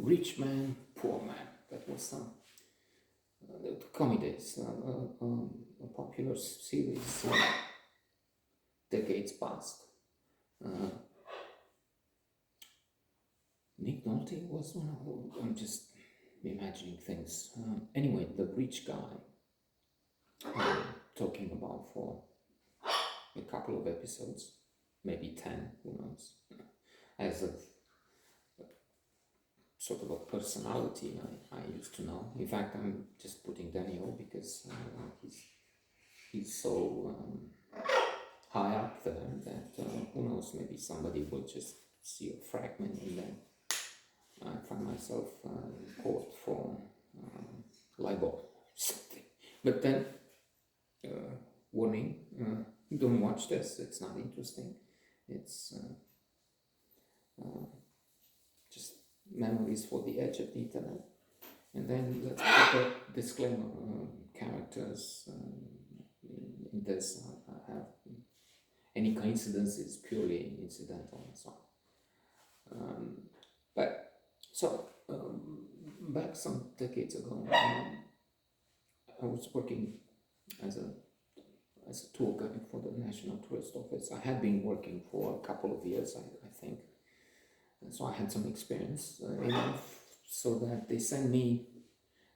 Rich Man, Poor Man. That was the Commie days, a popular series decades past. Nick Nolte was one of them. I'm just imagining things. Anyway, the rich guy, talking about for a couple of episodes, maybe 10, who knows, as a sort of a personality I used to know. In fact, I'm just putting Daniel because he's so high up there that who knows, maybe somebody will just see a fragment and then I find myself in court for libel something. But then, warning, don't watch this, it's not interesting. It's just memories for the edge of the internet. And then let's put a disclaimer, characters in this have any coincidence is purely incidental and so on. But so back some decades ago, I was working as a tour guide for the National Tourist Office. I had been working for a couple of years, I think. And so I had some experience enough so that they sent me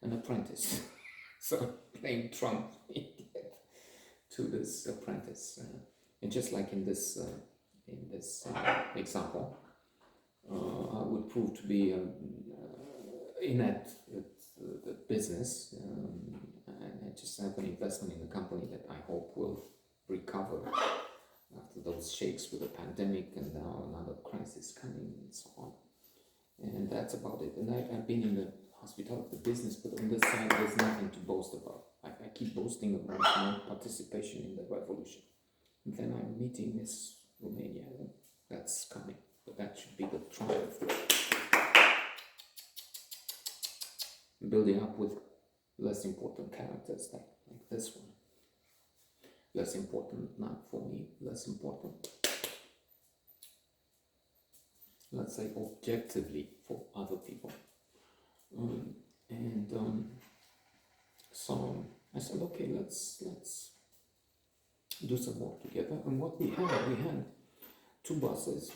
an apprentice. So playing Trump to this apprentice. And just like in this example, I would prove to be inept at the business, and I just have an investment in a company that I hope will recover after those shakes with the pandemic and now another crisis coming and so on. And that's about it. And I've been in the hospitality business, but on this side there's nothing to boast about. I keep boasting about my participation in the revolution. And then I'm meeting Miss Romania. That's coming, but that should be the triumph. Building up with less important characters like this one. Less important, not for me, less important. Let's say objectively for other people. So I said, okay, let's do some work together. And what we had 2 buses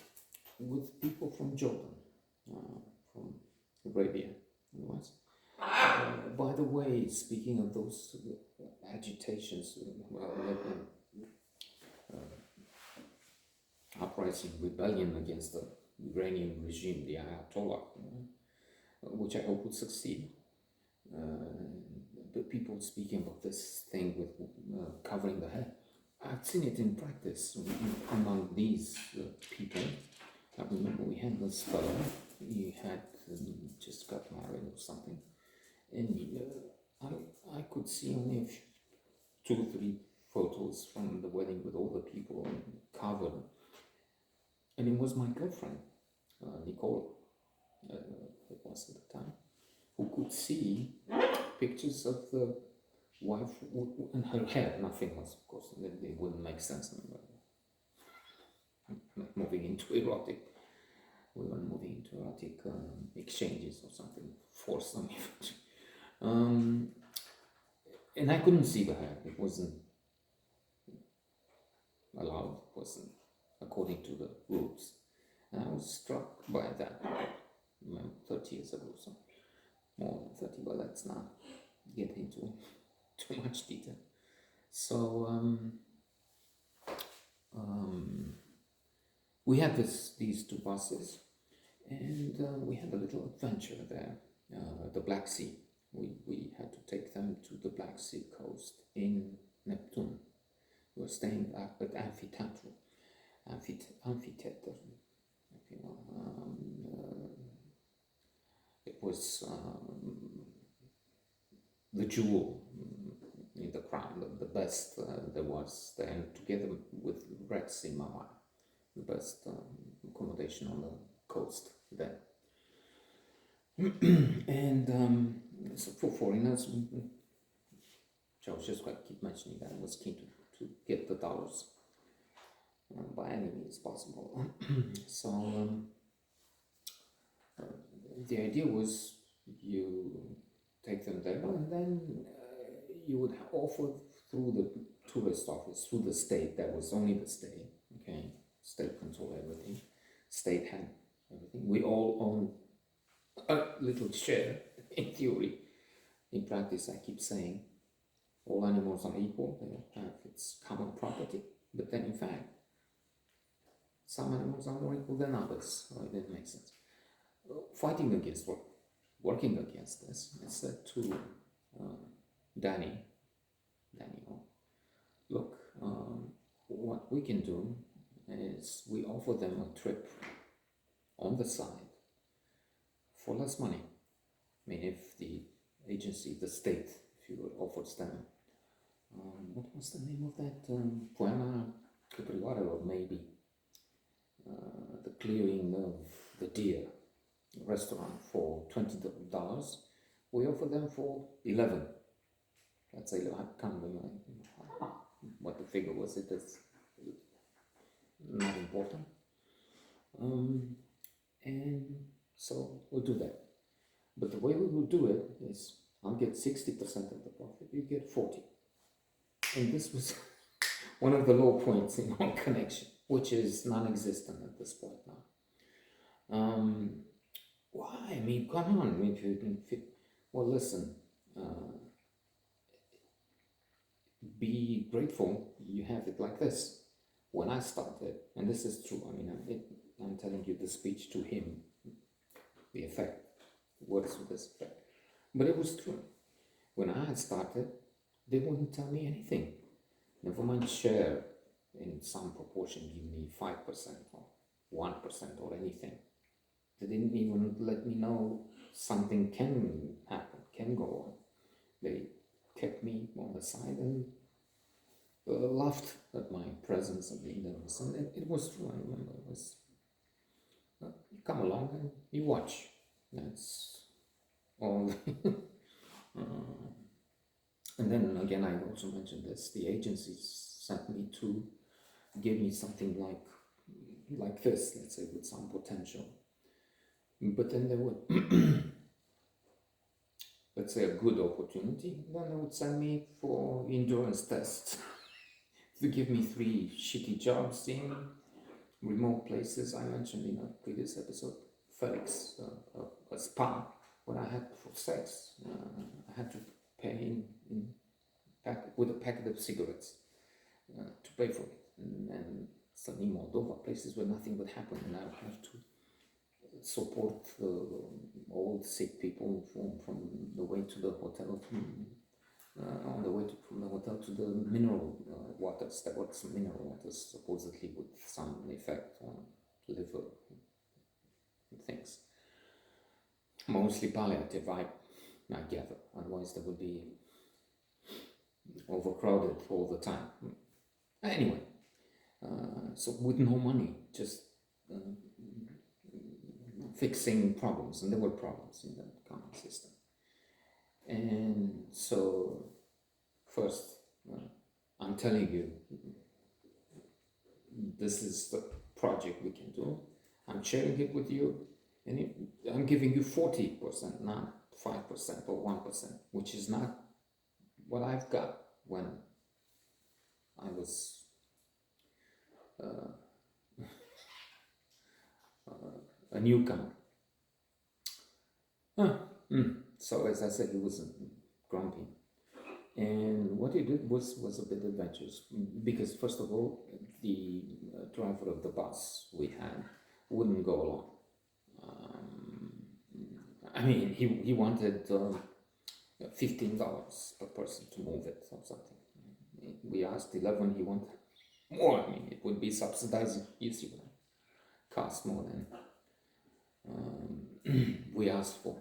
with people from Jordan, from Arabia in the West. By the way, speaking of those agitations, uprising, rebellion against the Iranian regime, the Ayatollah, which I hope would succeed. But people speaking about this thing with covering the head, I've seen it in practice among these people. I remember we had this fellow, he had just got married or something, and I could see only 2 or 3 photos from the wedding with all the people covered, and it was my girlfriend, Nicole, it was at the time, who could see pictures of the wife and her hair. Nothing else, of course, it wouldn't make sense. Moving into erotic, we were moving into erotic exchanges or something, forced them even. And I couldn't see the hair, it wasn't allowed, it wasn't according to the rules. And I was struck by that, 30 years ago, so more than 30, but let's not get into too much detail. So we had these 2 buses, and we had a little adventure there, the Black Sea. We had to take them to the Black Sea coast in Neptune. We were staying at Amphitheater, if you know. It was the jewel in the crown, the best there was there, and together with Rex in Mama, the best accommodation on the coast there. And so for foreigners, which I was just going to keep mentioning that, I was keen to get the dollars by any means possible. So the idea was you take them there, and then you would offer through the tourist office, through the state. That was only the state. Okay, state controlled everything. State had everything. We all own a little share in theory. In practice, I keep saying all animals are equal. They all have its common property. But then, in fact, some animals are more equal than others. So it didn't make sense. Fighting against what? Working against this, I said to Danny, look, what we can do is we offer them a trip on the side for less money. I mean, if the agency, the state, if you will, offers them, what was the name of that? Poema Capriora, or maybe the clearing of the deer restaurant for $20, we offer them for 11. Let's say, I can't remember what the figure was. It is not important. And so we'll do that. But the way we will do it is I'll get 60% of the profit, you get 40. And this was one of the low points in our connection, which is non-existent at this point now. Why? I mean, come on. Well, listen, be grateful you have it like this. When I started, and this is true, I mean, I'm telling you the speech to him, the effect, words with this effect. But it was true. When I had started, they wouldn't tell me anything. Never mind share in some proportion, give me 5% or 1% or anything. They didn't even let me know something can happen, can go on. They kept me on the side and laughed at my presence and being nervous. And it was true, I remember. It was, you come along and you watch. That's all. And then again, I also mentioned this, the agencies sent me to give me something like this, let's say, with some potential. But then they would, let's say, a good opportunity, then they would send me for endurance tests. To give me 3 shitty jobs in remote places. I mentioned in a previous episode, Felix, a spa, what I had for sex. I had to pay with a packet of cigarettes to pay for it. And suddenly Moldova, places where nothing would happen, and I would have to support old sick people from the way to the hotel, on the way from the hotel to the mineral waters. There were some mineral waters supposedly with some effect on liver things. Mostly palliative, I gather. Otherwise, there would be overcrowded all the time. Anyway, so with no money, just fixing problems, and there were problems in the common system. And so, first, I'm telling you, this is the project we can do. I'm sharing it with you, and I'm giving you 40%, not 5% or 1%, which is not what I've got when I was a newcomer. So as I said, he was grumpy. And what he did was a bit adventurous, because first of all, the driver of the bus we had wouldn't go along. I mean, he wanted $15 per person to move it or something. We asked 11, he wanted more. I mean, it would be subsidizing, you see, cost more than we asked for.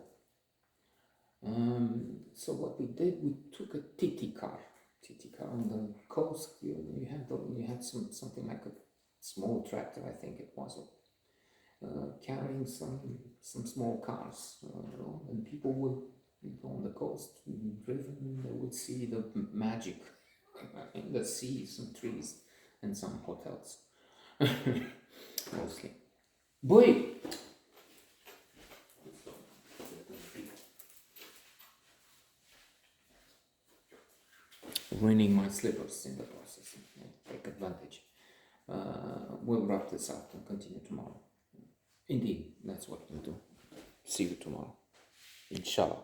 So what we did, we took a TT car on the coast. You had something like a small tractor, I think it was, carrying some small cars, and people would on the coast, driven, they would see the magic in the seas and trees and some hotels, mostly. Boy, ruining my slippers in the process. Take advantage. We'll wrap this up and continue tomorrow. Indeed, that's what we'll do. See you tomorrow. Inshallah.